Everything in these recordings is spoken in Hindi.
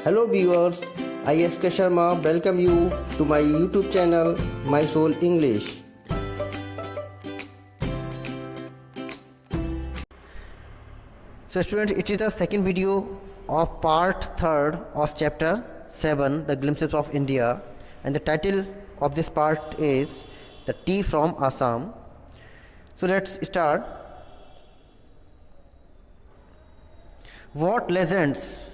Hello viewers, I S.K. Sharma welcome you to my YouTube channel My Soul English. So students, it is the second video of part 3rd of chapter 7, The Glimpses of India, and the title of this part is The Tea from Assam. So let's start. What legends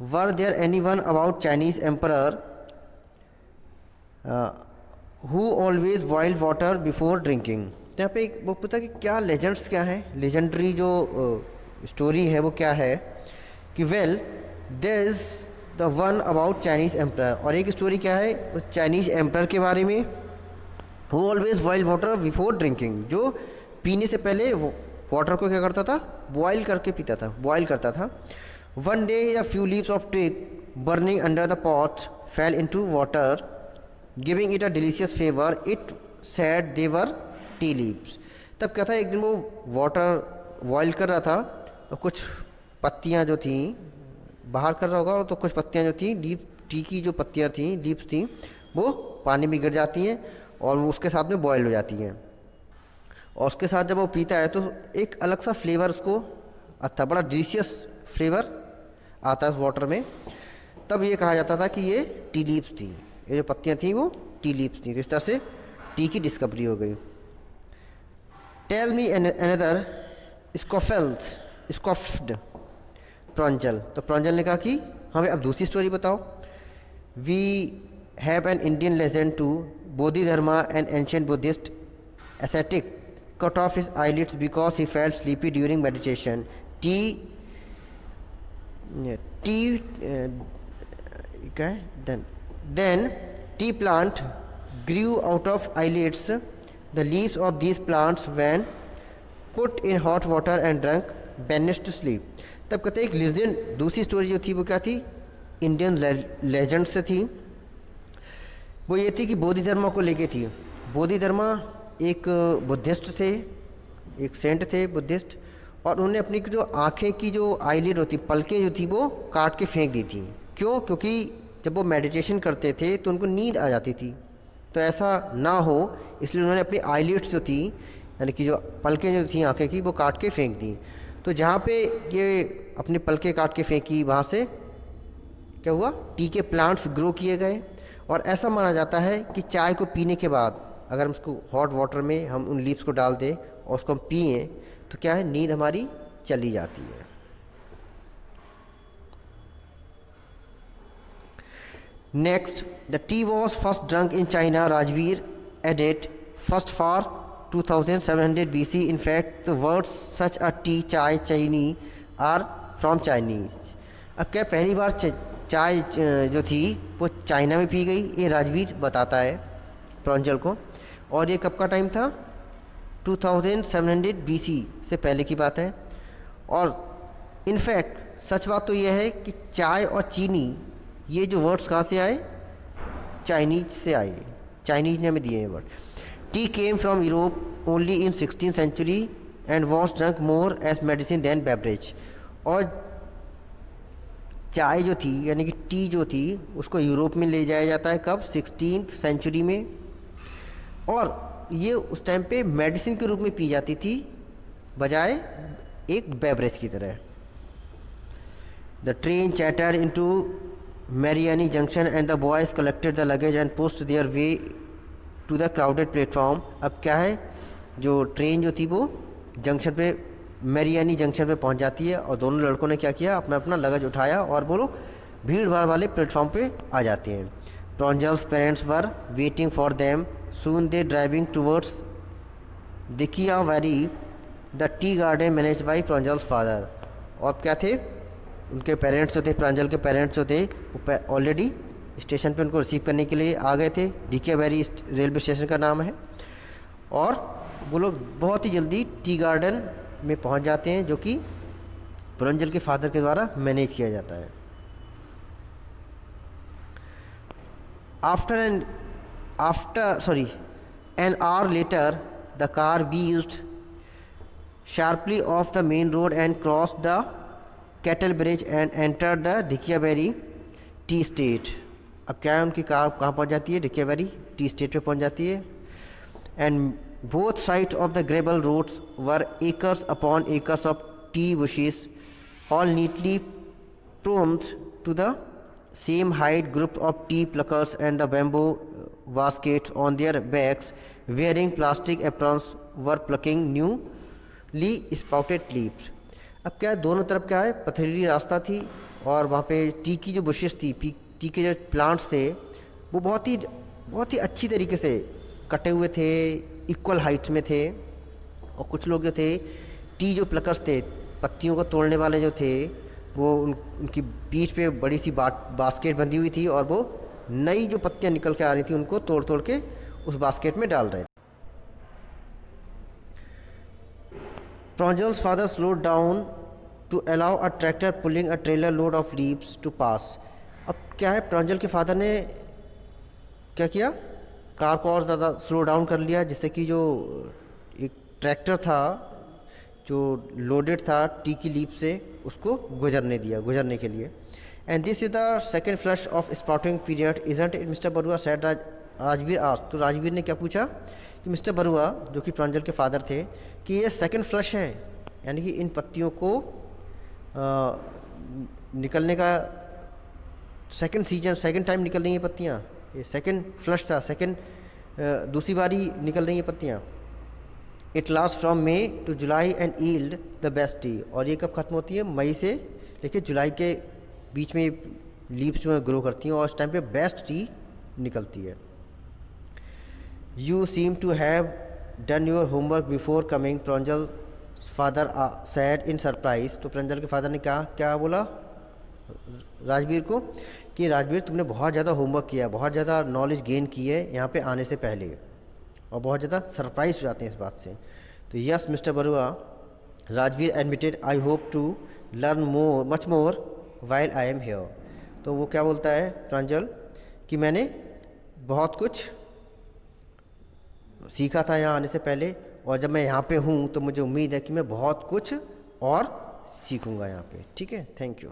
were there anyone about Chinese emperor who always boiled water before drinking? तो यहाँ पे एक वो पता कि क्या लेजेंड्स क्या हैं, लेजेंडरी जो स्टोरी है वो क्या है कि well there is the one about Chinese emperor, और एक स्टोरी क्या है उस चाइनीज़ एम्पर के बारे में who always boil water before drinking, जो पीने से पहले वाटर को क्या करता था, बॉयल करके पीता था, बॉयल करता था. One day a few leaves of twig burning under the pot fell into water, giving it a delicious flavor. It said they were tea leaves. तब क्या था, एक दिन वो वाटर बॉयल कर रहा था तो कुछ पत्तियां जो थी बाहर कर रहा होगा, तो कुछ पत्तियां जो थी लीफ, टी की जो पत्तियां थी, लीव्स थी, वो पानी में गिर जाती हैं और वो उसके साथ में बॉयल हो जाती हैं. और उसके साथ जब वो पीता है तो एक अलग सा फ्लेवर उसको आता, बड़ा डिलीशियस फ्लेवर आता है उस वाटर में. तब ये कहा जाता था कि ये टी लीव्स थी, ये जो पत्तियां थी वो टी लीव्स थी. तो इस तरह से टी की डिस्कवरी हो गई. Tell me another scoffed Pranjal. तो प्रॉन्जल ने कहा कि हमें अब दूसरी स्टोरी बताओ. We have an Indian legend to Bodhidharma an ancient Buddhist ascetic cut off his eyelids because he felt sleepy during meditation. Then tea plant grew out of eyelids. The leaves of these plants when put in hot water and drunk vanished to sleep. तब कहते एक लेजेंड, दूसरी स्टोरी जो थी वो क्या थी, इंडियन लेजेंड से थी. वो ये थी कि बोधिधर्मा को लेके थी. बोधिधर्मा एक बुद्धिस्ट थे, एक सेंट थे बुद्धिस्ट, और उन्होंने अपनी जो आँखें की जो आईलिड होती, पलकें जो थी वो काट के फेंक दी थी. क्यों? क्योंकि जब वो मेडिटेशन करते थे तो उनको नींद आ जाती थी. तो ऐसा ना हो इसलिए उन्होंने अपनी आईलिड्स जो थी, यानी कि जो पलकें जो थी आँखें की, वो काट के फेंक दी. तो जहाँ पे ये अपनी पलकें काट के फेंकी, वहाँ से क्या हुआ, टी के प्लांट्स ग्रो किए गए. और ऐसा माना जाता है कि चाय को पीने के बाद अगर हम उसको हॉट वाटर में हम उन लीव्स को डाल दें और उसको हम पिएँ तो क्या है, नींद हमारी चली जाती है. Next, the tea was first drunk in China. Rajveer added first for 2700 BC. In fact the words such a tea, chai, Chinese are from Chinese. अब क्या पहली बार चाय जो थी वो चाइना में पी गई, ये राजवीर बताता है प्रॉन्जल को. और ये कब का टाइम था, 2700 BC से पहले की बात है. और इनफैक्ट सच बात तो यह है कि चाय और चीनी, ये जो वर्ड्स कहाँ से आए, चाइनीज से आए. चाइनीज ने हमें दिए ये word. Tea came from Europe only in 16th century and was drunk more as medicine than beverage. और चाय जो थी यानी कि टी जो थी उसको यूरोप में ले जाया जाता है कब, 16th century में. और ये उस टाइम पे मेडिसिन के रूप में पी जाती थी बजाय एक बेवरेज की तरह. The train chattered into Mariani junction and the boys collected the luggage and pushed their way to the crowded platform. अब क्या है, जो ट्रेन जो थी वो जंक्शन पे, मैरियानी जंक्शन पे पहुंच जाती है और दोनों लड़कों ने क्या किया, अपना अपना लगेज उठाया और वो लोग भीड़ भाड़ वाले प्लेटफॉर्म पे आ जाते हैं. Pranjal's parents were waiting for them. Soon they driving towards Dikiaveri, the tea garden managed by Pranjal's father. और क्या थे, उनके पेरेंट्स जो थे, प्रांजल के पेरेंट्स जो थे, वो ऑलरेडी स्टेशन पे उनको रिसीव करने के लिए आ गए थे. डिकियावेरी रेलवे स्टेशन का नाम है. और वो लोग बहुत ही जल्दी टी गार्डन में पहुंच जाते हैं, जो कि प्रांजल के फादर के द्वारा मैनेज किया जाता है. An hour later, the car veered sharply off the main road and crossed the cattle bridge and entered the Dikiaveri T state. अब क्या है, उनकी कार कहाँ पहुँच जाती है, रिकवरी टी स्टेट पे पहुँच जाती है। And both side of the gravel roads were acres upon acres of tea bushes, all neatly pruned to the same height, group of tea pluckers and the bamboo baskets on their backs, wearing plastic aprons, were plucking newly sprouted leaves। अब क्या है, दोनों तरफ क्या है, पथरीली रास्ता थी और वहाँ पे टी की जो बुशेस थी, टी के जो प्लांट्स थे, वो बहुत ही अच्छी तरीके से कटे हुए थे, इक्वल हाइट्स में थे। और कुछ लोग जो थे, टी जो प्लकर्स थे, पत्तियों को तोड़ने वाले जो थे, वो उनकी पीठ पे बड़ी सी बास्केट बंधी हुई थी और वो नई जो पत्तियां निकल के आ रही थी उनको तोड़ तोड़ के उस बास्केट में डाल रहे थे। Pranjal's father slowed down to allow a tractor pulling a trailer load of leaves to pass। अब क्या है, प्रांजल के फादर ने क्या किया, कार को और ज़्यादा स्लो डाउन कर लिया, जिससे कि जो एक ट्रैक्टर था जो लोडेड था टी की लीफ से, उसको गुजरने के लिए। And this is the second flush of spouting period isn't it mister Barua said, Rajveer आज। तो राजवीर ने क्या पूछा कि मिस्टर बरुआ, जो कि प्रांजल के फादर थे, कि ये सेकेंड फ्लश है, यानी कि इन पत्तियों को निकलने का सेकेंड टाइम निकल रही हैं पत्तियाँ, ये सेकेंड फ्लश था, दूसरी बारी निकल रही हैं पत्तियाँ। It last from May to July and yield the best tea. और ये कब ख़त्म होती है, मई से लेकर जुलाई के बीच में लीव्स जो है ग्रो करती हैं और इस टाइम पे बेस्ट टी निकलती है। You seem to have done your homework before coming, Pranjal father said in surprise. तो प्रांजल के फादर ने क्या बोला राजवीर को कि राजवीर, तुमने बहुत ज़्यादा होमवर्क किया, बहुत ज़्यादा नॉलेज गेन की है यहाँ पे आने से पहले, और बहुत ज़्यादा सरप्राइज हो जाते हैं इस बात से। तो yes mister Barua, Rajveer admitted, I hope to learn much more while I am here. तो वो क्या बोलता है प्रांजल कि मैंने बहुत कुछ सीखा था यहाँ आने से पहले, और जब मैं यहाँ पे हूँ तो मुझे उम्मीद है कि मैं बहुत कुछ और सीखूँगा यहाँ पे। ठीक है, थैंक यू।